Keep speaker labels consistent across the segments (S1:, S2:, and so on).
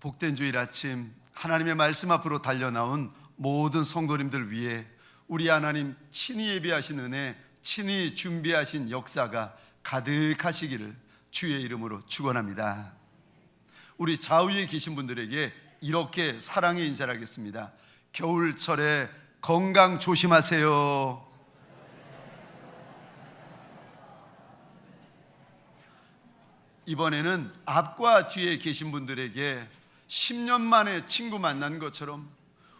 S1: 복된 주일 아침 하나님의 말씀 앞으로 달려나온 모든 성도님들 위해 우리 하나님 친히 예비하신 은혜, 친히 준비하신 역사가 가득하시기를 주의 이름으로 축원합니다. 우리 좌우에 계신 분들에게 이렇게 사랑의 인사를 하겠습니다. 겨울철에 건강 조심하세요. 이번에는 앞과 뒤에 계신 분들에게 10년 만에 친구 만난 것처럼,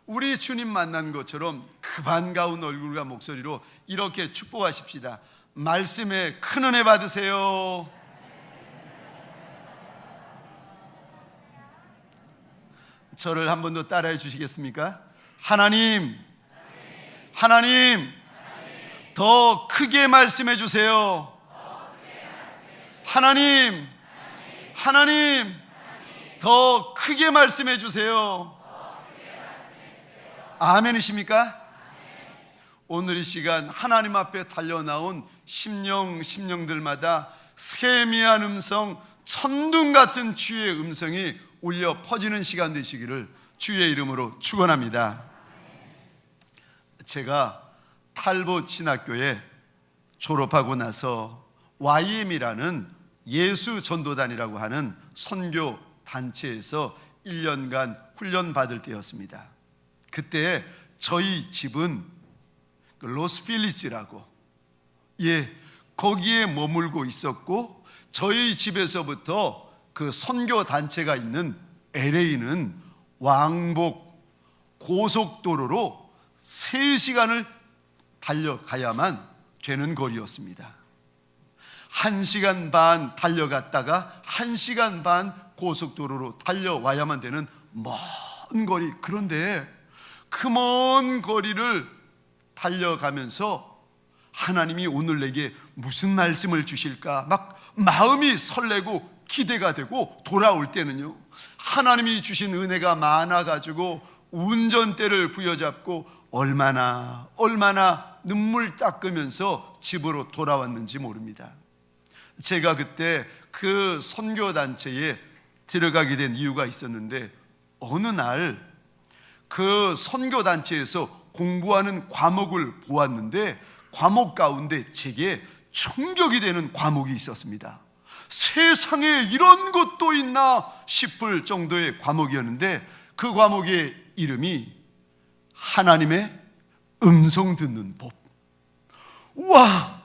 S1: 우리 주님 만난 것처럼 그 반가운 얼굴과 목소리로 이렇게 축복하십시다. 말씀에 큰 은혜 받으세요. 저를 한 번 더 따라해 주시겠습니까? 하나님, 더 크게 말씀해 주세요. 하나님, 더 크게 말씀해 주세요. 아멘이십니까? 오늘 이 시간 하나님 앞에 달려나온 심령들마다 세미한 음성, 천둥 같은 주의 음성이 울려 퍼지는 시간 되시기를 주의 이름으로 축원합니다. 제가 탈봇 신학교에 졸업하고 나서 YM이라는 예수 전도단이라고 하는 선교 단체에서 1년간 훈련 받을 때였습니다. 그때 저희 집은 로스필리지라고, 거기에 머물고 있었고, 저희 집에서부터 그 선교 단체가 있는 LA는 왕복 고속도로로 3시간을 달려가야만 되는 거리였습니다. 1시간 반 달려갔다가 1시간 반 고속도로로 달려와야만 되는 먼 거리. 그런데 그 먼 거리를 달려가면서 하나님이 오늘 내게 무슨 말씀을 주실까 막 마음이 설레고 기대가 되고, 돌아올 때는요, 하나님이 주신 은혜가 많아가지고 운전대를 부여잡고 얼마나 눈물 닦으면서 집으로 돌아왔는지 모릅니다. 제가 그때 그 선교단체에 들어가게 된 이유가 있었는데, 어느 날 그 선교단체에서 공부하는 과목을 보았는데, 과목 가운데 제게 충격이 되는 과목이 있었습니다. 세상에 이런 것도 있나 싶을 정도의 과목이었는데, 그 과목의 이름이 하나님의 음성 듣는 법. 우와!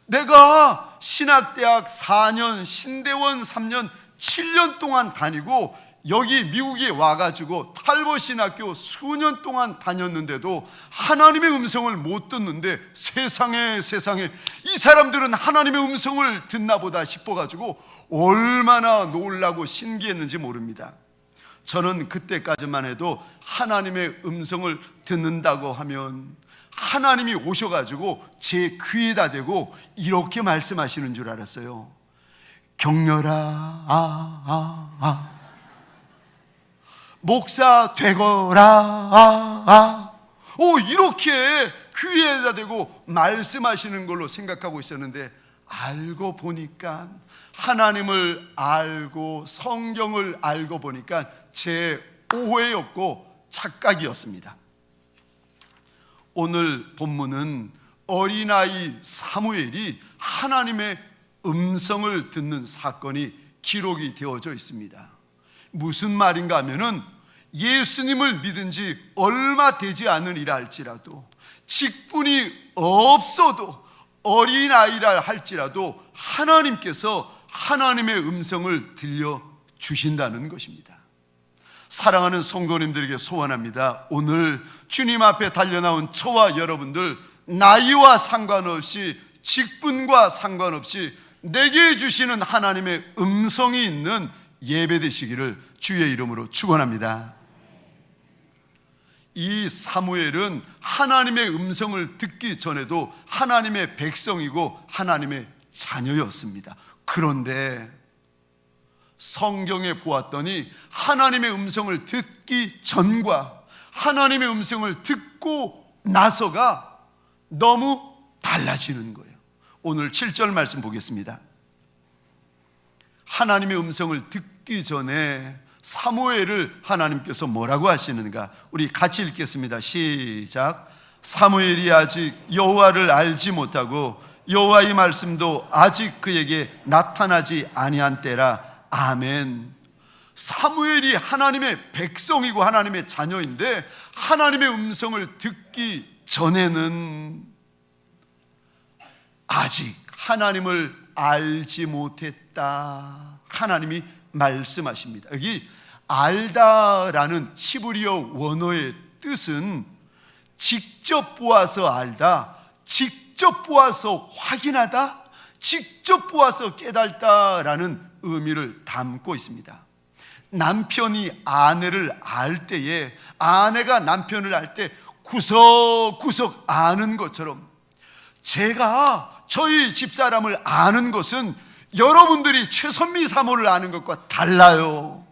S1: 내가 신학대학 4년, 신대원 3년, 7년 동안 다니고 여기 미국에 와가지고 탈봇 신학교 수년 동안 다녔는데도 하나님의 음성을 못 듣는데, 세상에 이 사람들은 하나님의 음성을 듣나 보다 싶어가지고 얼마나 놀라고 신기했는지 모릅니다. 저는 그때까지만 해도 하나님의 음성을 듣는다고 하면 하나님이 오셔가지고 제 귀에다 대고 이렇게 말씀하시는 줄 알았어요. 격려라, 목사 되거라, 이렇게 귀에다 대고 말씀하시는 걸로 생각하고 있었는데, 알고 보니까, 하나님을 알고 성경을 알고 보니까 제 오해였고 착각이었습니다. 오늘 본문은 어린아이 사무엘이 하나님의 음성을 듣는 사건이 기록이 되어져 있습니다. 무슨 말인가 하면은, 예수님을 믿은 지 얼마 되지 않으리라 할지라도, 직분이 없어도, 어린아이라 할지라도 하나님께서 하나님의 음성을 들려주신다는 것입니다. 사랑하는 성도님들에게 소원합니다. 오늘 주님 앞에 달려나온 저와 여러분들, 나이와 상관없이, 직분과 상관없이 내게 주시는 하나님의 음성이 있는 예배 되시기를 주의 이름으로 축원합니다. 이 사무엘은 하나님의 음성을 듣기 전에도 하나님의 백성이고 하나님의 자녀였습니다. 그런데 성경에 보았더니 하나님의 음성을 듣기 전과 하나님의 음성을 듣고 나서가 너무 달라지는 거예요. 오늘 7절 말씀 보겠습니다. 하나님의 음성을 듣기 전에 사무엘을 하나님께서 뭐라고 하시는가? 우리 같이 읽겠습니다. 시작. 사무엘이 아직 여호와를 알지 못하고 여호와의 말씀도 아직 그에게 나타나지 아니한 때라. 아멘. 사무엘이 하나님의 백성이고 하나님의 자녀인데 하나님의 음성을 듣기 전에는 아직 하나님을 알지 못했다. 하나님이 말씀하십니다. 여기 알다라는 히브리어 원어의 뜻은 직접 보아서 알다, 직접 보아서 확인하다, 직접 보아서 깨닫다라는 의미를 담고 있습니다. 남편이 아내를 알 때에, 아내가 남편을 알 때 구석구석 아는 것처럼 제가 저희 집사람을 아는 것은 여러분들이 최선미 사모를 아는 것과 달라요.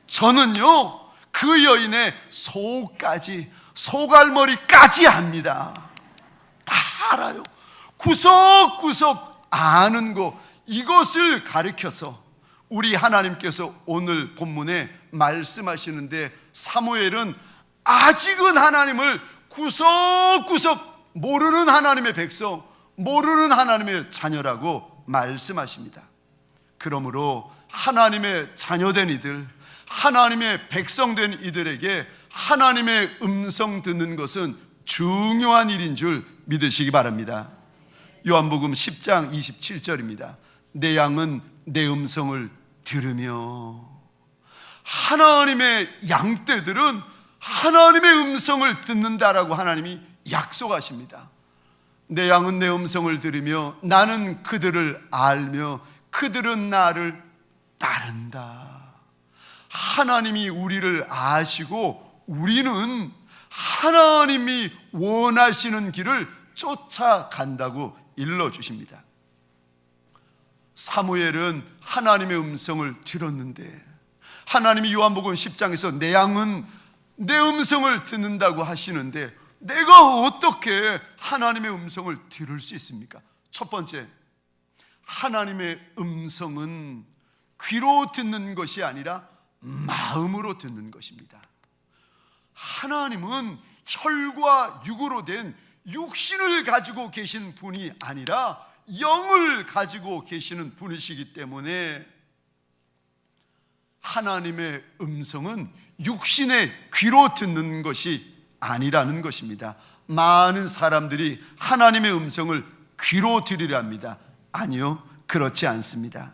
S1: 저는요, 그 여인의 속까지, 속알머리까지 압니다. 다 알아요. 구석구석 아는 것, 이것을 가르쳐서 우리 하나님께서 오늘 본문에 말씀하시는데, 사무엘은 아직은 하나님을 구석구석 모르는 하나님의 백성, 모르는 하나님의 자녀라고 말씀하십니다. 그러므로 하나님의 자녀된 이들, 하나님의 백성된 이들에게 하나님의 음성 듣는 것은 중요한 일인 줄 믿으시기 바랍니다. 요한복음 10장 27절입니다. 내 양은 내 음성을 들으며. 하나님의 양떼들은 하나님의 음성을 듣는다라고 하나님이 약속하십니다. 내 양은 내 음성을 들으며 나는 그들을 알며 그들은 나를 따른다. 하나님이 우리를 아시고 우리는 하나님이 원하시는 길을 쫓아간다고 일러주십니다. 사무엘은 하나님의 음성을 들었는데, 하나님이 요한복음 10장에서 내 양은 내 음성을 듣는다고 하시는데 내가 어떻게 하나님의 음성을 들을 수 있습니까? 첫 번째, 하나님의 음성은 귀로 듣는 것이 아니라 마음으로 듣는 것입니다. 하나님은 혈과 육으로 된 육신을 가지고 계신 분이 아니라 영을 가지고 계시는 분이시기 때문에 하나님의 음성은 육신의 귀로 듣는 것이 아니라는 것입니다. 많은 사람들이 하나님의 음성을 귀로 들으려 합니다. 아니요, 그렇지 않습니다.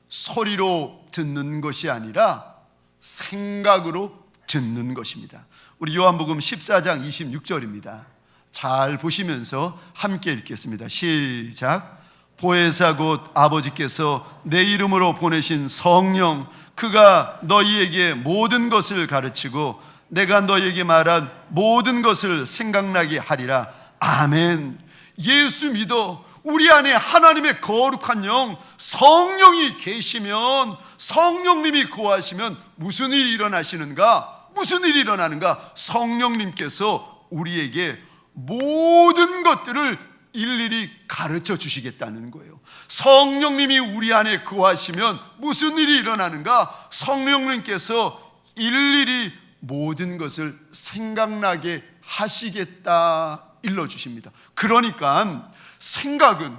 S1: 소리로 듣는 것이 아니라 생각으로 듣는 것입니다. 우리 요한복음 14장 26절입니다. 잘 보시면서 함께 읽겠습니다. 시작. 보혜사 곧 아버지께서 내 이름으로 보내신 성령, 그가 너희에게 모든 것을 가르치고 내가 너희에게 말한 모든 것을 생각나게 하리라. 아멘. 예수 믿어. 우리 안에 하나님의 거룩한 영, 성령이 계시면, 성령님이 거하시면 무슨 일이 일어나시는가? 무슨 일이 일어나는가? 성령님께서 우리에게 모든 것들을 일일이 가르쳐 주시겠다는 거예요. 성령님이 우리 안에 거하시면 무슨 일이 일어나는가? 성령님께서 일일이 모든 것을 생각나게 하시겠다 일러주십니다. 그러니까 생각은,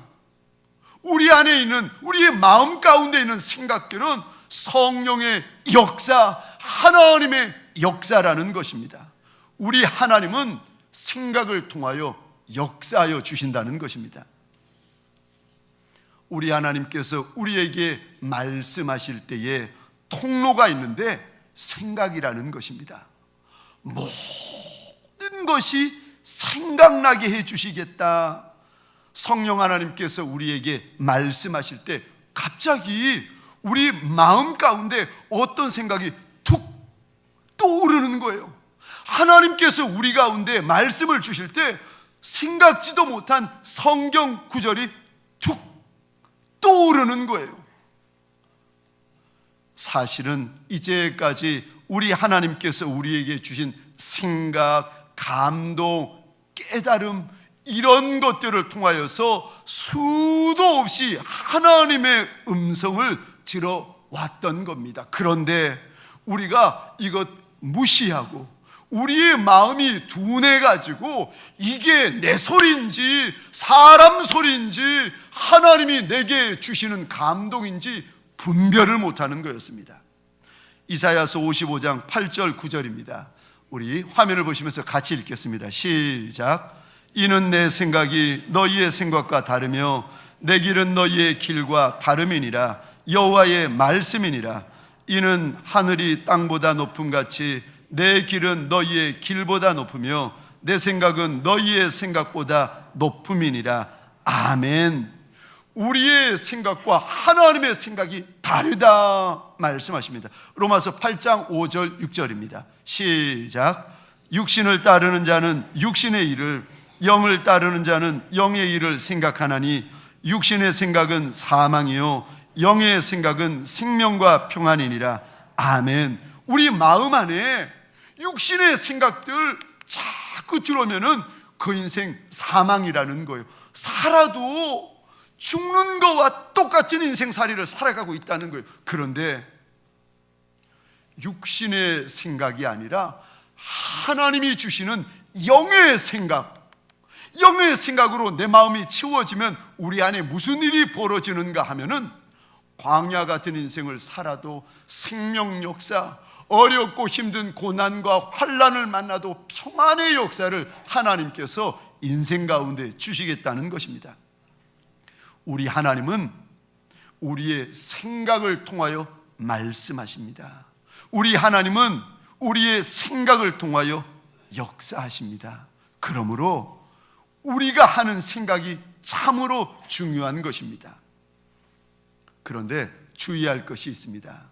S1: 우리 안에 있는, 우리의 마음 가운데 있는 생각들은 성령의 역사, 하나님의 역사라는 것입니다. 우리 하나님은 생각을 통하여 역사하여 주신다는 것입니다. 우리 하나님께서 우리에게 말씀하실 때에 통로가 있는데 생각이라는 것입니다. 모든 것이 생각나게 해주시겠다. 성령 하나님께서 우리에게 말씀하실 때 갑자기 우리 마음 가운데 어떤 생각이 툭 떠오르는 거예요. 하나님께서 우리 가운데 말씀을 주실 때 생각지도 못한 성경 구절이 툭 떠오르는 거예요. 사실은 이제까지 우리 하나님께서 우리에게 주신 생각, 감동, 깨달음, 이런 것들을 통하여서 수도 없이 하나님의 음성을 들어왔던 겁니다. 그런데 우리가 이것 무시하고 우리의 마음이 둔해가지고 이게 내 소리인지 사람 소리인지 하나님이 내게 주시는 감동인지 분별을 못하는 거였습니다. 이사야서 55장 8절 9절입니다. 우리 화면을 보시면서 같이 읽겠습니다. 시작. 이는 내 생각이 너희의 생각과 다르며 내 길은 너희의 길과 다름이니라. 여호와의 말씀이니라. 이는 하늘이 땅보다 높음같이 내 길은 너희의 길보다 높으며 내 생각은 너희의 생각보다 높음이니라. 아멘. 우리의 생각과 하나님의 생각이 다르다 말씀하십니다. 로마서 8장 5절 6절입니다. 시작. 육신을 따르는 자는 육신의 일을, 영을 따르는 자는 영의 일을 생각하나니 육신의 생각은 사망이요 영의 생각은 생명과 평안이니라. 아멘. 우리 마음 안에 육신의 생각들 자꾸 들어오면은 그 인생 사망이라는 거예요. 살아도 죽는 거와 똑같은 인생살이를 살아가고 있다는 거예요. 그런데 육신의 생각이 아니라 하나님이 주시는 영의 생각, 영의 생각으로 내 마음이 채워지면 우리 안에 무슨 일이 벌어지는가 하면은 광야 같은 인생을 살아도 생명 역사, 어렵고 힘든 고난과 환난을 만나도 평안의 역사를 하나님께서 인생 가운데 주시겠다는 것입니다. 우리 하나님은 우리의 생각을 통하여 말씀하십니다. 우리 하나님은 우리의 생각을 통하여 역사하십니다. 그러므로 우리가 하는 생각이 참으로 중요한 것입니다. 그런데 주의할 것이 있습니다.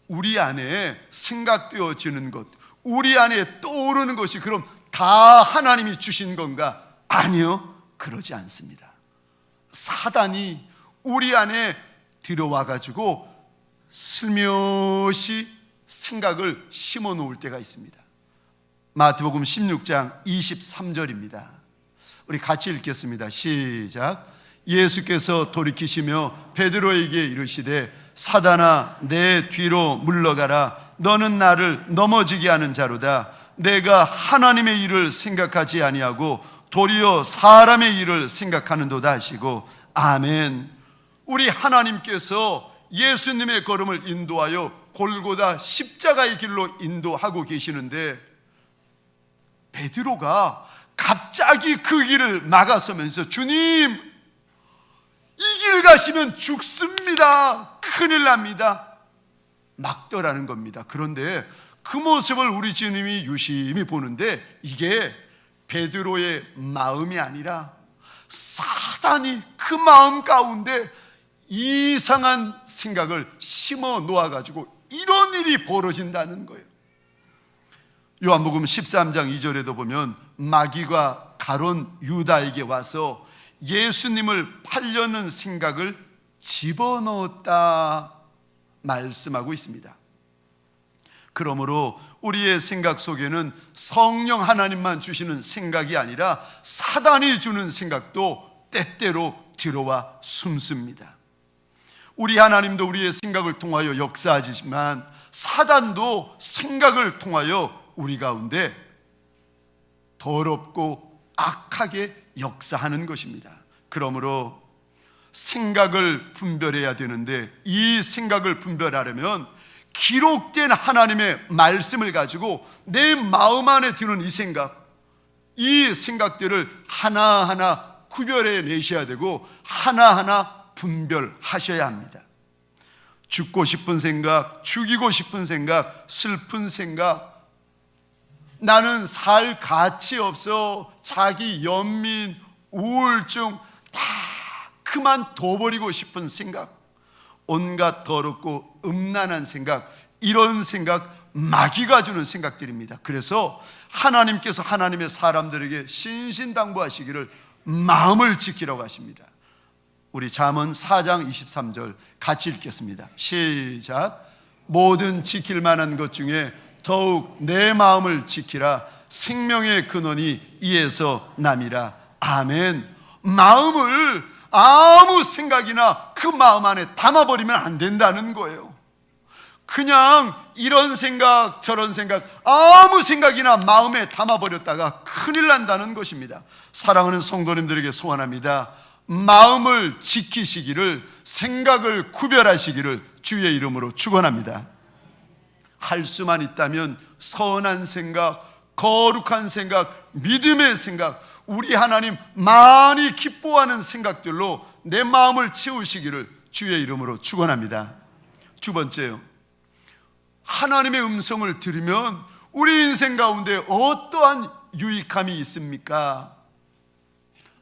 S1: 우리 안에 생각되어지는 것, 우리 안에 떠오르는 것이 그럼 다 하나님이 주신 건가? 아니요, 그러지 않습니다. 사단이 우리 안에 들어와 가지고 슬며시 생각을 심어 놓을 때가 있습니다. 마태복음 16장 23절입니다. 우리 같이 읽겠습니다. 시작. 예수께서 돌이키시며 베드로에게 이르시되 사단아 내 뒤로 물러가라. 너는 나를 넘어지게 하는 자로다. 내가 하나님의 일을 생각하지 아니하고 도리어 사람의 일을 생각하는도다 하시고. 아멘. 우리 하나님께서 예수님의 걸음을 인도하여 골고다 십자가의 길로 인도하고 계시는데 베드로가 갑자기 그 길을 막아서면서 주님, 이 길 가시면 죽습니다. 큰일 납니다. 막더라는 겁니다. 그런데 그 모습을 우리 주님이 유심히 보는데 이게 베드로의 마음이 아니라 사단이 그 마음 가운데 이상한 생각을 심어 놓아가지고 이런 일이 벌어진다는 거예요. 요한복음 13장 2절에도 보면 마귀가 가론 유다에게 와서 예수님을 팔려는 생각을 집어넣었다 말씀하고 있습니다. 그러므로 우리의 생각 속에는 성령 하나님만 주시는 생각이 아니라 사단이 주는 생각도 때때로 들어와 숨습니다. 우리 하나님도 우리의 생각을 통하여 역사하지만 사단도 생각을 통하여 우리 가운데 더럽고 악하게 역사하는 것입니다. 그러므로 생각을 분별해야 되는데 이 생각을 분별하려면 기록된 하나님의 말씀을 가지고 내 마음 안에 드는 이 생각들을 하나하나 구별해 내셔야 되고 하나하나 분별하셔야 합니다. 죽고 싶은 생각, 죽이고 싶은 생각, 슬픈 생각, 나는 살 가치 없어, 자기 연민, 우울증 다 그만둬버리고 싶은 생각, 온갖 더럽고 음란한 생각, 이런 생각 마귀가 주는 생각들입니다. 그래서 하나님께서 하나님의 사람들에게 신신당부하시기를 마음을 지키라고 하십니다. 우리 잠언 4장 23절 같이 읽겠습니다. 시작. 모든 지킬 만한 것 중에 더욱 내 마음을 지키라. 생명의 근원이 이에서 남이라. 아멘. 마음을 아무 생각이나 그 마음 안에 담아버리면 안 된다는 거예요. 그냥 이런 생각 저런 생각 아무 생각이나 마음에 담아버렸다가 큰일 난다는 것입니다. 사랑하는 성도님들에게 소원합니다. 마음을 지키시기를, 생각을 구별하시기를 주의 이름으로 축원합니다. 할 수만 있다면 선한 생각, 거룩한 생각, 믿음의 생각, 우리 하나님 많이 기뻐하는 생각들로 내 마음을 채우시기를 주의 이름으로 축원합니다. 두 번째요, 하나님의 음성을 들으면 우리 인생 가운데 어떠한 유익함이 있습니까?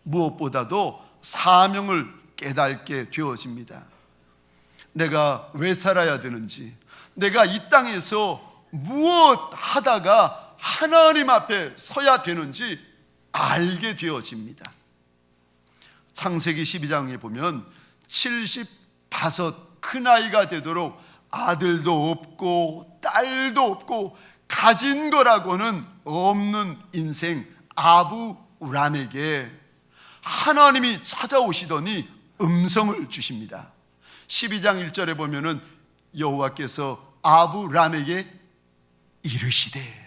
S1: 무엇보다도 사명을 깨닫게 되어집니다. 내가 왜 살아야 되는지, 내가 이 땅에서 무엇 하다가 하나님 앞에 서야 되는지 알게 되어집니다. 창세기 12장에 보면 75 큰아이가 되도록 아들도 없고 딸도 없고 가진 거라고는 없는 인생 아브람에게 하나님이 찾아오시더니 음성을 주십니다. 12장 1절에 보면은 여호와께서 아브람에게 이르시되,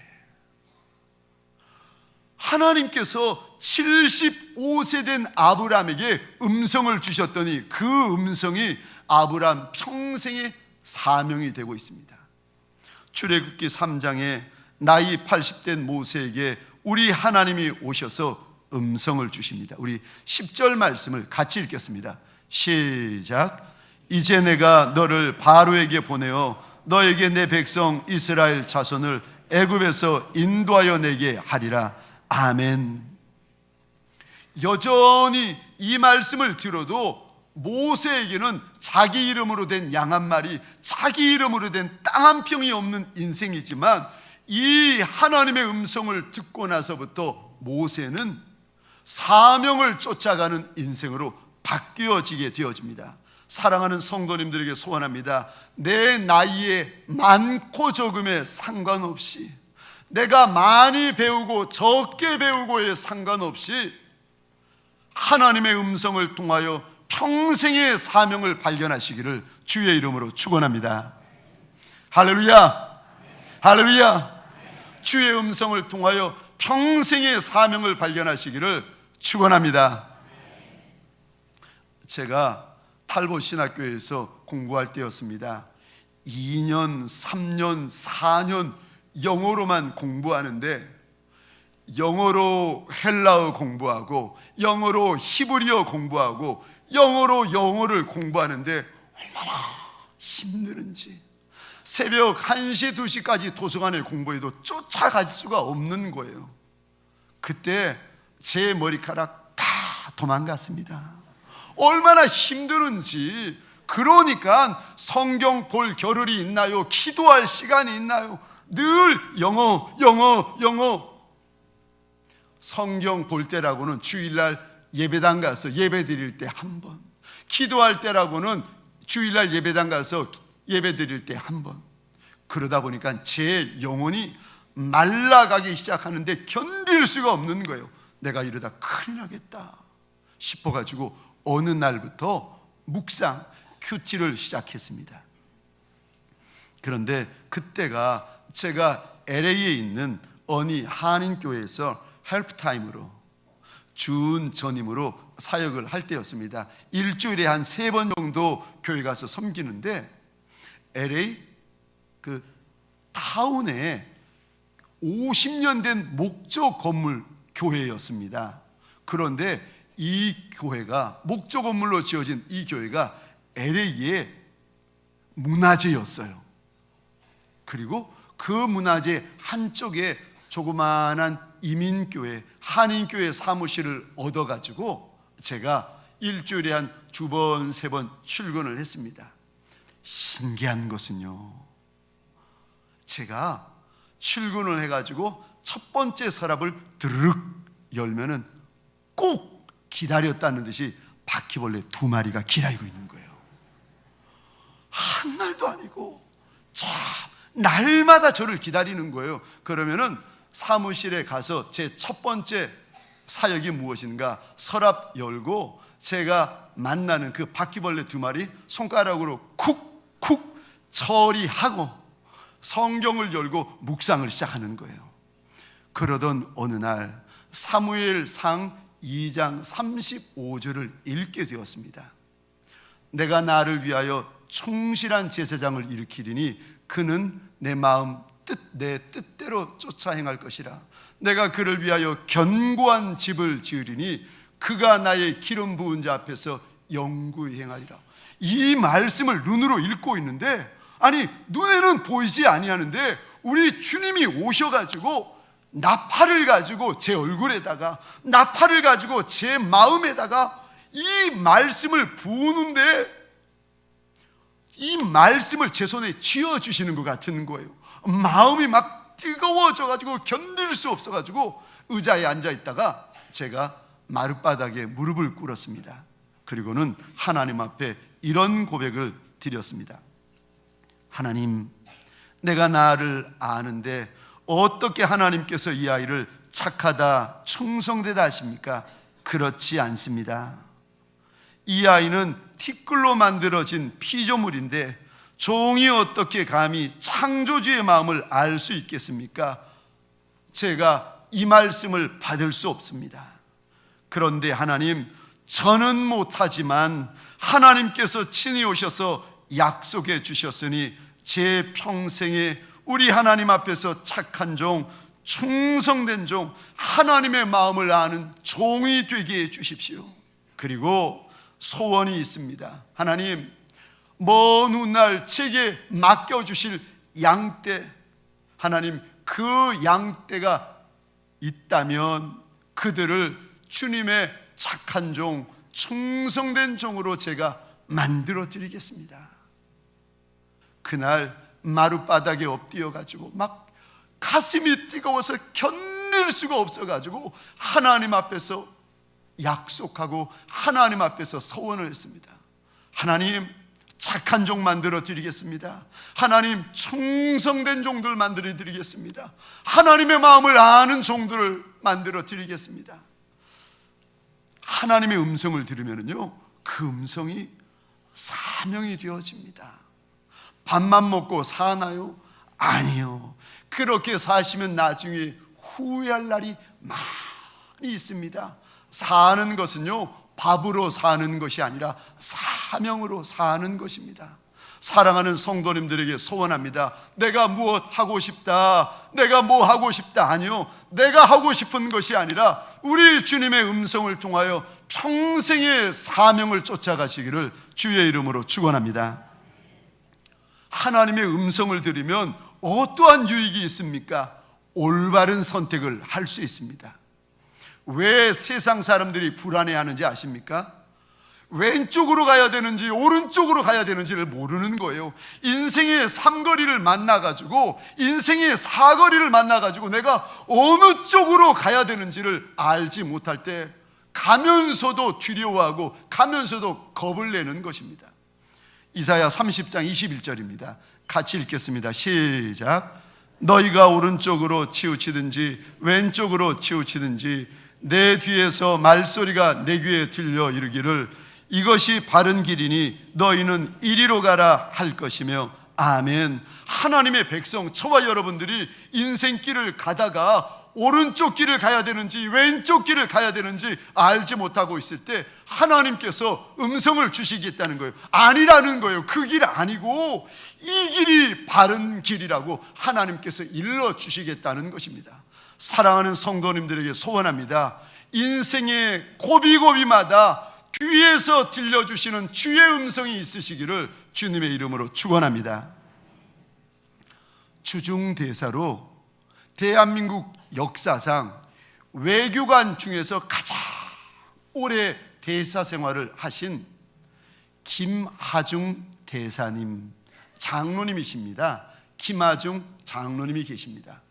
S1: 하나님께서 75세 된 아브람에게 음성을 주셨더니 그 음성이 아브람 평생의 사명이 되고 있습니다. 출애굽기 3장에 나이 80된 모세에게 우리 하나님이 오셔서 음성을 주십니다. 우리 10절 말씀을 같이 읽겠습니다. 시작. 이제 내가 너를 바로에게 보내어 너에게 내 백성 이스라엘 자손을 애굽에서 인도하여 내게 하리라. 아멘. 여전히 이 말씀을 들어도 모세에게는 자기 이름으로 된 양 한 마리, 자기 이름으로 된 땅 한 평이 없는 인생이지만 이 하나님의 음성을 듣고 나서부터 모세는 사명을 쫓아가는 인생으로 바뀌어지게 되어집니다. 사랑하는 성도님들에게 소원합니다. 내 나이에 많고 적음에 상관없이, 내가 많이 배우고 적게 배우고에 상관없이 하나님의 음성을 통하여 평생의 사명을 발견하시기를 주의 이름으로 축원합니다. 할렐루야, 할렐루야. 주의 음성을 통하여 평생의 사명을 발견하시기를 축원합니다. 제가 탈보 신학교에서 공부할 때였습니다. 2년, 3년, 4년 영어로만 공부하는데, 영어로 헬라어 공부하고 영어로 히브리어 공부하고 영어로 영어를 공부하는데 얼마나 힘드는지, 새벽 1시, 2시까지 도서관에 공부해도 쫓아갈 수가 없는 거예요. 그때 제 머리카락 다 도망갔습니다. 얼마나 힘드는지. 그러니까 성경 볼 겨를이 있나요? 기도할 시간이 있나요? 늘 영어, 영어, 영어. 성경 볼 때라고는 주일날 예배당 가서 예배 드릴 때 한 번, 기도할 때라고는 주일날 예배당 가서 예배 드릴 때 한 번. 그러다 보니까 제 영혼이 말라가기 시작하는데 견딜 수가 없는 거예요. 내가 이러다 큰일 나겠다 싶어가지고 어느 날부터 묵상, 큐티를 시작했습니다. 그런데 그때가 제가 LA에 있는 어느 한인교회에서 헬프타임으로 준 전임으로 사역을 할 때였습니다. 일주일에 한 3번 정도 교회 가서 섬기는데, LA 그 타운에 50년 된 목조 건물 교회였습니다. 그런데 이 교회가, 목조 건물로 지어진 이 교회가 LA의 문화재였어요. 그리고 그 문화재 한쪽에 조그마한 이민교회, 한인교회 사무실을 얻어가지고 제가 일주일에 한 2번, 3번 출근을 했습니다. 신기한 것은요, 제가 출근을 해가지고 첫 번째 서랍을 드르륵 열면은 꼭 기다렸다는 듯이 바퀴벌레 2마리가 기다리고 있는 거예요. 한 날도 아니고 참 날마다 저를 기다리는 거예요. 그러면은 사무실에 가서 제 첫 번째 사역이 무엇인가 서랍 열고 제가 만나는 그 바퀴벌레 2마리 손가락으로 쿡쿡 처리하고 성경을 열고 묵상을 시작하는 거예요. 그러던 어느 날 사무엘상 2장 35절을 읽게 되었습니다. 내가 나를 위하여 충실한 제사장을 일으키리니 그는 내 마음 내 뜻대로 쫓아 행할 것이라. 내가 그를 위하여 견고한 집을 지으리니 그가 나의 기름 부은 자 앞에서 영구히 행하리라. 이 말씀을 눈으로 읽고 있는데, 아니 눈에는 보이지 아니하는데 우리 주님이 오셔가지고 나팔을 가지고 제 얼굴에다가, 나팔을 가지고 제 마음에다가 이 말씀을 부으는데, 이 말씀을 제 손에 쥐어주시는 것 같은 거예요. 마음이 막 뜨거워져가지고 견딜 수 없어가지고 의자에 앉아있다가 제가 마룻바닥에 무릎을 꿇었습니다. 그리고는 하나님 앞에 이런 고백을 드렸습니다. 하나님, 내가 나를 아는데 어떻게 하나님께서 이 아이를 착하다, 충성되다 하십니까? 그렇지 않습니다. 이 아이는 티끌로 만들어진 피조물인데 종이 어떻게 감히 창조주의 마음을 알 수 있겠습니까? 제가 이 말씀을 받을 수 없습니다. 그런데 하나님, 저는 못하지만 하나님께서 친히 오셔서 약속해 주셨으니 제 평생에 우리 하나님 앞에서 착한 종, 충성된 종, 하나님의 마음을 아는 종이 되게 해 주십시오. 그리고 소원이 있습니다. 하나님, 먼 훗날 제게 맡겨주실 양떼, 하나님 그 양떼가 있다면 그들을 주님의 착한 종, 충성된 종으로 제가 만들어 드리겠습니다. 그날 마룻바닥에 엎드려 가지고 막 가슴이 뜨거워서 견딜 수가 없어 가지고 하나님 앞에서 약속하고 하나님 앞에서 서원을 했습니다. 하나님, 착한 종 만들어 드리겠습니다. 하나님, 충성된 종들 만들어 드리겠습니다. 하나님의 마음을 아는 종들을 만들어 드리겠습니다. 하나님의 음성을 들으면요, 그 음성이 사명이 되어집니다. 밥만 먹고 사나요? 아니요. 그렇게 사시면 나중에 후회할 날이 많이 있습니다. 사는 것은요, 밥으로 사는 것이 아니라 사명으로 사는 것입니다. 사랑하는 성도님들에게 소원합니다. 내가 무엇 하고 싶다, 내가 뭐 하고 싶다, 아니요, 내가 하고 싶은 것이 아니라 우리 주님의 음성을 통하여 평생의 사명을 쫓아가시기를 주의 이름으로 축원합니다. 하나님의 음성을 들으면 어떠한 유익이 있습니까? 올바른 선택을 할 수 있습니다. 왜 세상 사람들이 불안해하는지 아십니까? 왼쪽으로 가야 되는지 오른쪽으로 가야 되는지를 모르는 거예요. 인생의 삼거리를 만나가지고, 인생의 사거리를 만나가지고 내가 어느 쪽으로 가야 되는지를 알지 못할 때 가면서도 두려워하고 가면서도 겁을 내는 것입니다. 이사야 30장 21절입니다. 같이 읽겠습니다. 시작. 너희가 오른쪽으로 치우치든지 왼쪽으로 치우치든지 내 뒤에서 말소리가 내 귀에 들려 이르기를 이것이 바른 길이니 너희는 이리로 가라 할 것이며. 아멘. 하나님의 백성, 저와 여러분들이 인생길을 가다가 오른쪽 길을 가야 되는지 왼쪽 길을 가야 되는지 알지 못하고 있을 때 하나님께서 음성을 주시겠다는 거예요. 아니라는 거예요. 그 길 아니고 이 길이 바른 길이라고 하나님께서 일러주시겠다는 것입니다. 사랑하는 성도님들에게 소원합니다. 인생의 고비고비마다 뒤에서 들려주시는 주의 음성이 있으시기를 주님의 이름으로 축원합니다. 주중대사로 대한민국 역사상 외교관 중에서 가장 오래 대사 생활을 하신 김하중 대사님, 장로님이십니다. 김하중 장로님이 계십니다.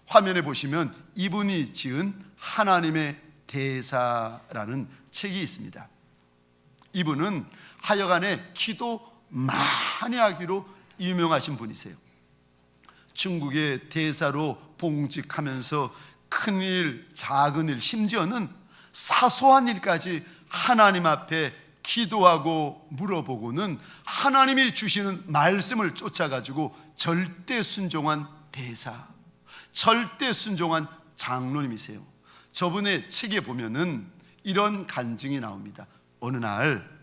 S1: 화면에 보시면 이분이 지은 하나님의 대사라는 책이 있습니다. 이분은 하여간에 기도 많이 하기로 유명하신 분이세요. 중국의 대사로 봉직하면서 큰일, 작은 일, 심지어는 사소한 일까지 하나님 앞에 기도하고 물어보고는 하나님이 주시는 말씀을 쫓아가지고 절대 순종한 대사, 절대 순종한 장로님이세요. 저분의 책에 보면은 이런 간증이 나옵니다. 어느 날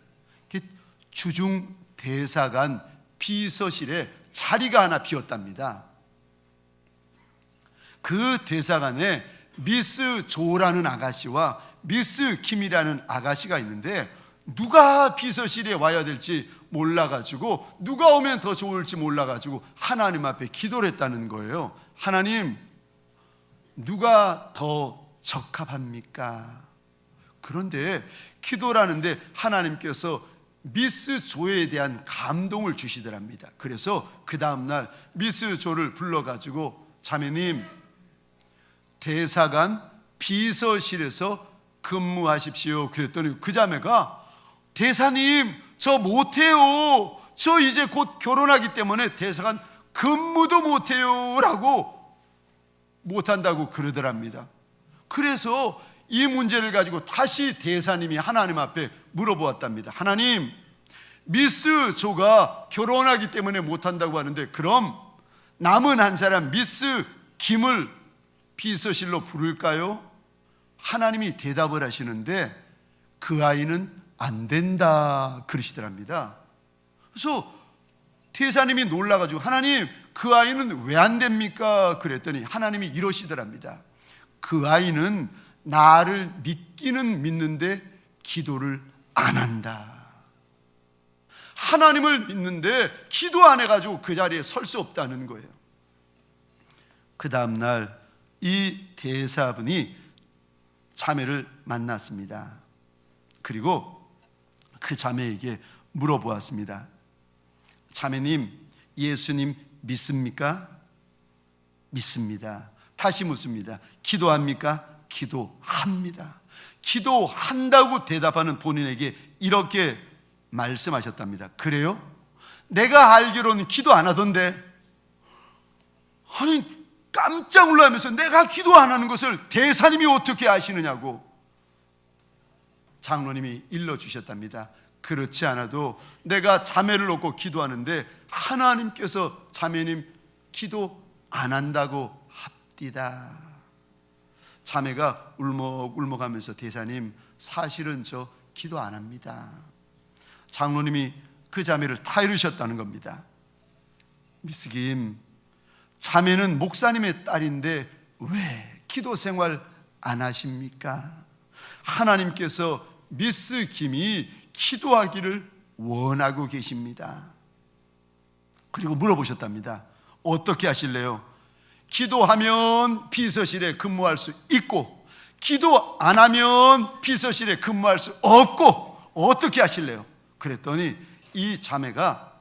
S1: 주중 대사관 비서실에 자리가 하나 비었답니다. 그 대사관에 미스 조라는 아가씨와 미스 김이라는 아가씨가 있는데 누가 비서실에 와야 될지 몰라가지고, 누가 오면 더 좋을지 몰라가지고 하나님 앞에 기도를 했다는 거예요. 하나님, 누가 더 적합합니까? 그런데 기도를 하는데 하나님께서 미스 조에 대한 감동을 주시더랍니다. 그래서 그 다음날 미스 조를 불러가지고, 자매님, 대사관 비서실에서 근무하십시오. 그랬더니 그 자매가, 대사님, 저 못해요. 저 이제 곧 결혼하기 때문에 대사관 근무도 못해요 라고 못한다고 그러더랍니다. 그래서 이 문제를 가지고 다시 대사님이 하나님 앞에 물어보았답니다. 하나님, 미스 조가 결혼하기 때문에 못한다고 하는데 그럼 남은 한 사람 미스 김을 비서실로 부를까요? 하나님이 대답을 하시는데 그 아이는 안 된다 그러시더랍니다. 그래서 대사님이 놀라가지고, 하나님, 그 아이는 왜 안 됩니까? 그랬더니 하나님이 이러시더랍니다. 그 아이는 나를 믿기는 믿는데 기도를 안 한다. 하나님을 믿는데 기도 안 해가지고 그 자리에 설 수 없다는 거예요. 그 다음날 이 대사분이 자매를 만났습니다. 그리고 그 자매에게 물어보았습니다. 자매님, 예수님 믿습니까? 믿습니다. 다시 묻습니다. 기도합니까? 기도합니다. 기도한다고 대답하는 본인에게 이렇게 말씀하셨답니다. 그래요? 내가 알기로는 기도 안 하던데. 아니, 깜짝 놀라면서 내가 기도 안 하는 것을 대사님이 어떻게 아시느냐고 장로님이 일러주셨답니다. 그렇지 않아도 내가 자매를 놓고 기도하는데 하나님께서 자매님 기도 안 한다고 합디다. 자매가 울먹울먹하면서, 대사님, 사실은 저 기도 안 합니다. 장로님이 그 자매를 타이르셨다는 겁니다. 미스 김, 자매는 목사님의 딸인데 왜 기도 생활 안 하십니까? 하나님께서 미스 김이 기도하기를 원하고 계십니다. 그리고 물어보셨답니다. 어떻게 하실래요? 기도하면 비서실에 근무할 수 있고, 기도 안 하면 비서실에 근무할 수 없고, 어떻게 하실래요? 그랬더니 이 자매가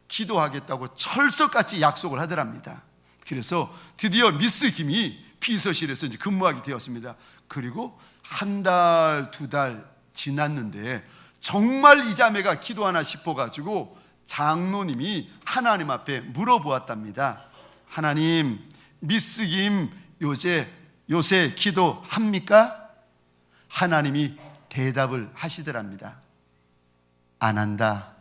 S1: 기도하겠다고 철석같이 약속을 하더랍니다. 그래서 드디어 미스 김이 비서실에서 이제 근무하게 되었습니다. 그리고 한 달, 두 달 지났는데 정말 이 자매가 기도하나 싶어가지고 장로님이 하나님 앞에 물어보았답니다. 하나님, 미스 김 요새 기도합니까? 하나님이 대답을 하시더랍니다. 안 한다.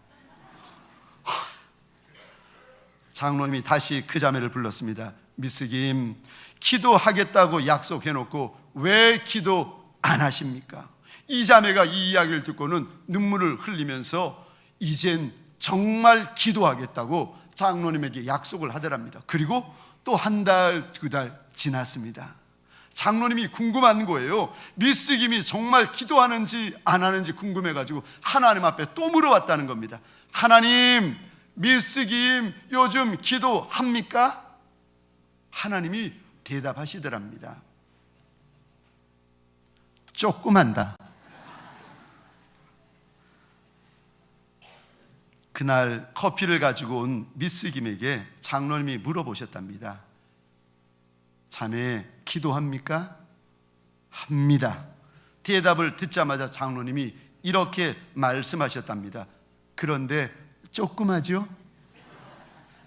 S1: 장로님이 다시 그 자매를 불렀습니다. 미스 김, 기도하겠다고 약속해놓고 왜 기도 안 하십니까? 이 자매가 이 이야기를 듣고는 눈물을 흘리면서 이젠 정말 기도하겠다고 장로님에게 약속을 하더랍니다. 그리고 또 한 달, 두 달 지났습니다. 장로님이 궁금한 거예요. 미스 김이 정말 기도하는지 안 하는지 궁금해가지고 하나님 앞에 또 물어봤다는 겁니다. 하나님, 미스 김 요즘 기도합니까? 하나님이 대답하시더랍니다. 조금 한다. 그날 커피를 가지고 온 미스 김에게 장로님이 물어보셨답니다. 자매 기도합니까? 합니다. 대답을 듣자마자 장로님이 이렇게 말씀하셨답니다. 그런데 조금 하죠?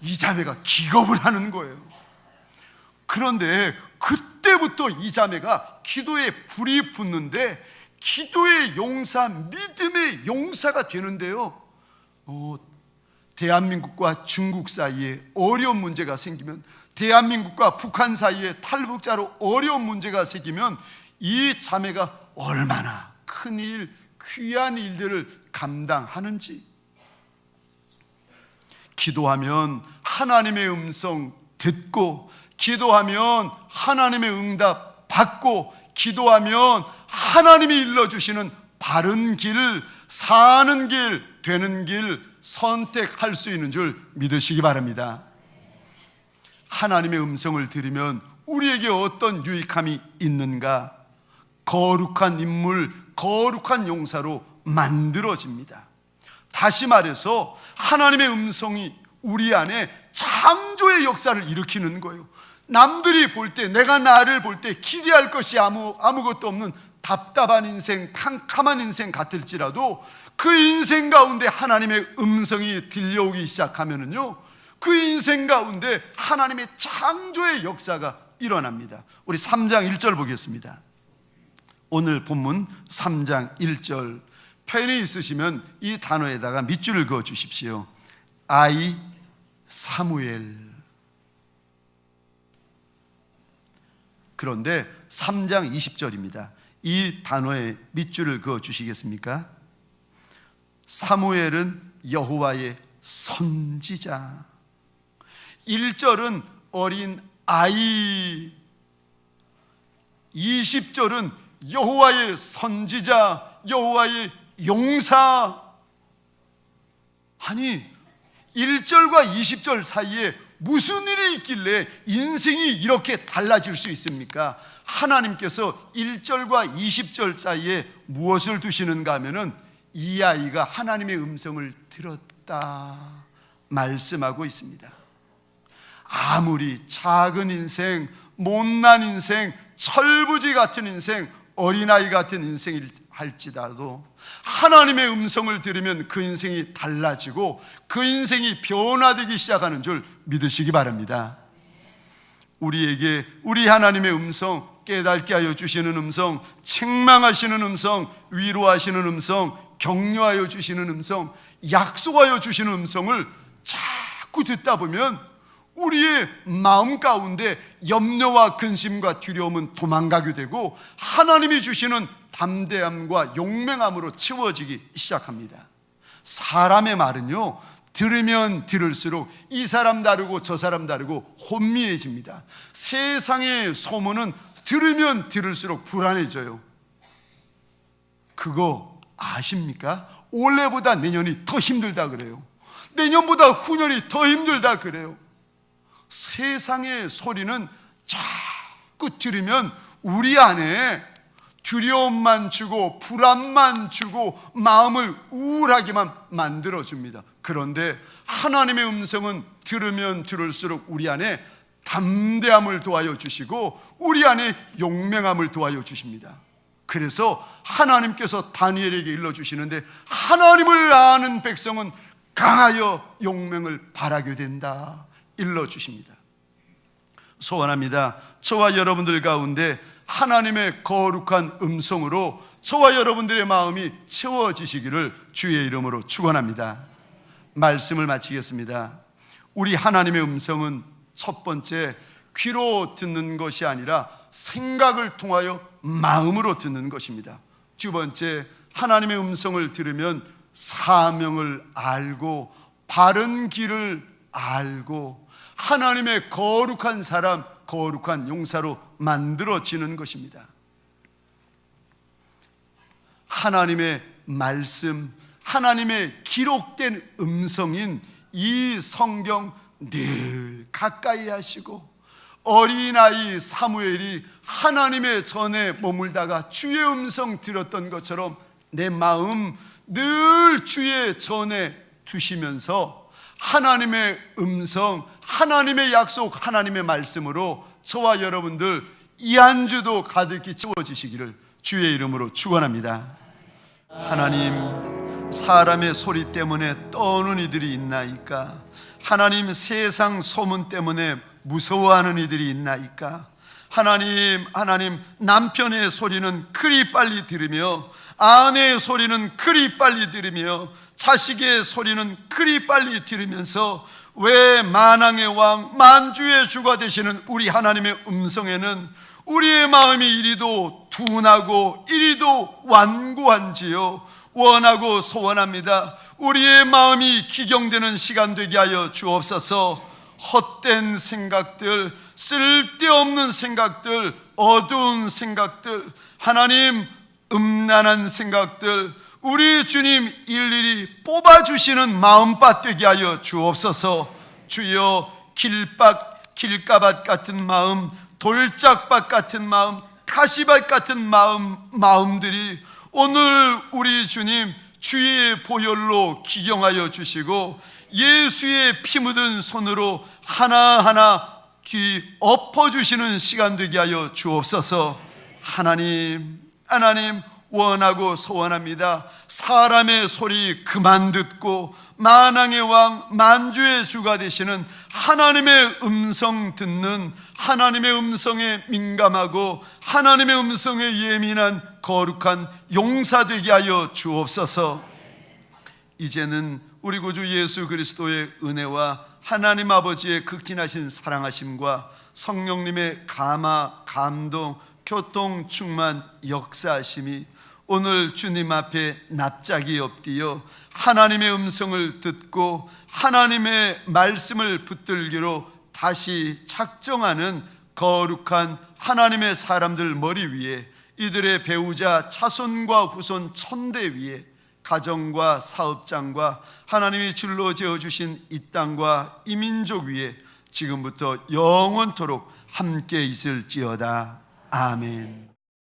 S1: 이 자매가 기겁을 하는 거예요. 그런데 그때부터 이 자매가 기도에 불이 붙는데 기도의 용사, 믿음의 용사가 되는데요. 대한민국과 중국 사이에 어려운 문제가 생기면, 대한민국과 북한 사이에 탈북자로 어려운 문제가 생기면 이 자매가 얼마나 큰 일, 귀한 일들을 감당하는지. 기도하면 하나님의 음성 듣고, 기도하면 하나님의 응답 받고, 기도하면 하나님이 일러주시는 바른 길, 사는 길, 되는 길 선택할 수 있는 줄 믿으시기 바랍니다. 하나님의 음성을 들으면 우리에게 어떤 유익함이 있는가? 거룩한 인물, 거룩한 용사로 만들어집니다. 다시 말해서 하나님의 음성이 우리 안에 창조의 역사를 일으키는 거예요. 남들이 볼 때, 내가 나를 볼 때 기대할 것이 아무것도 없는 답답한 인생, 캄캄한 인생 같을지라도 그 인생 가운데 하나님의 음성이 들려오기 시작하면은요, 그 인생 가운데 하나님의 창조의 역사가 일어납니다. 우리 3장 1절 보겠습니다. 오늘 본문 3장 1절, 펜이 있으시면 이 단어에다가 밑줄을 그어 주십시오. 아이 사무엘. 그런데 3장 20절입니다. 이 단어에 밑줄을 그어 주시겠습니까? 사무엘은 여호와의 선지자. 1절은 어린 아이, 20절은 여호와의 선지자, 여호와의 용사. 아니, 1절과 20절 사이에 무슨 일이 있길래 인생이 이렇게 달라질 수 있습니까? 하나님께서 1절과 20절 사이에 무엇을 두시는가 하면은 이 아이가 하나님의 음성을 들었다 말씀하고 있습니다. 아무리 작은 인생, 못난 인생, 철부지 같은 인생, 어린아이 같은 인생일 할지라도 하나님의 음성을 들으면 그 인생이 달라지고 그 인생이 변화되기 시작하는 줄 믿으시기 바랍니다. 우리에게 우리 하나님의 음성, 깨닫게 하여 주시는 음성, 책망하시는 음성, 위로하시는 음성, 격려하여 주시는 음성, 약속하여 주시는 음성을 자꾸 듣다 보면 우리의 마음 가운데 염려와 근심과 두려움은 도망가게 되고 하나님이 주시는 담대함과 용맹함으로 채워지기 시작합니다. 사람의 말은요, 들으면 들을수록 이 사람 다르고 저 사람 다르고 혼미해집니다. 세상의 소문은 들으면 들을수록 불안해져요. 그거 아십니까? 올해보다 내년이 더 힘들다 그래요. 내년보다 후년이 더 힘들다 그래요. 세상의 소리는 자꾸 들으면 우리 안에 두려움만 주고 불안만 주고 마음을 우울하게만 만들어줍니다. 그런데 하나님의 음성은 들으면 들을수록 우리 안에 담대함을 도와여 주시고 우리 안에 용맹함을 도와여 주십니다. 그래서 하나님께서 다니엘에게 일러주시는데 하나님을 아는 백성은 강하여 용맹을 발하게 된다 일러주십니다. 소원합니다. 저와 여러분들 가운데 하나님의 거룩한 음성으로 저와 여러분들의 마음이 채워지시기를 주의 이름으로 축원합니다. 말씀을 마치겠습니다. 우리 하나님의 음성은 첫 번째 귀로 듣는 것이 아니라 생각을 통하여 마음으로 듣는 것입니다. 두 번째, 하나님의 음성을 들으면 사명을 알고 바른 길을 알고 하나님의 거룩한 사람, 거룩한 용사로 만들어지는 것입니다. 하나님의 말씀, 하나님의 기록된 음성인 이 성경 늘 가까이 하시고 어린아이 사무엘이 하나님의 전에 머물다가 주의 음성 들었던 것처럼 내 마음 늘 주의 전에 두시면서 하나님의 음성, 하나님의 약속, 하나님의 말씀으로 저와 여러분들 이 한 주도 가득히 채워지시기를 주의 이름으로 축원합니다. 하나님, 사람의 소리 때문에 떠오는 이들이 있나이까? 하나님, 세상 소문 때문에 무서워하는 이들이 있나이까? 하나님, 남편의 소리는 그리 빨리 들으며 아내의 소리는 그리 빨리 들으며 자식의 소리는 그리 빨리 들으면서 왜 만왕의 왕 만주의 주가 되시는 우리 하나님의 음성에는 우리의 마음이 이리도 둔하고 이리도 완고한지요. 원하고 소원합니다. 우리의 마음이 기경되는 시간 되게 하여 주옵소서. 헛된 생각들, 쓸데없는 생각들, 어두운 생각들, 하나님 음란한 생각들, 우리 주님 일일이 뽑아주시는 마음밭 되게 하여 주옵소서. 주여, 길가밭 같은 마음, 돌짝밭 같은 마음, 가시밭 같은 마음들이 오늘 우리 주님 주의 보혈로 기경하여 주시고 예수의 피 묻은 손으로 하나하나 뒤엎어주시는 시간 되게 하여 주옵소서. 하나님 원하고 소원합니다. 사람의 소리 그만 듣고 만왕의 왕 만주의 주가 되시는 하나님의 음성 듣는, 하나님의 음성에 민감하고 하나님의 음성에 예민한 거룩한 용사 되게 하여 주옵소서. 이제는 우리 구주 예수 그리스도의 은혜와 하나님 아버지의 극진하신 사랑하심과 성령님의 감화, 감동, 교통, 충만, 역사하심이 오늘 주님 앞에 납작이 엎드려 하나님의 음성을 듣고 하나님의 말씀을 붙들기로 다시 작정하는 거룩한 하나님의 사람들 머리 위에, 이들의 배우자 자손과 후손 천대 위에, 가정과 사업장과 하나님이 줄로 지어주신 이 땅과 이 민족 위에 지금부터 영원토록 함께 있을지어다. 아멘.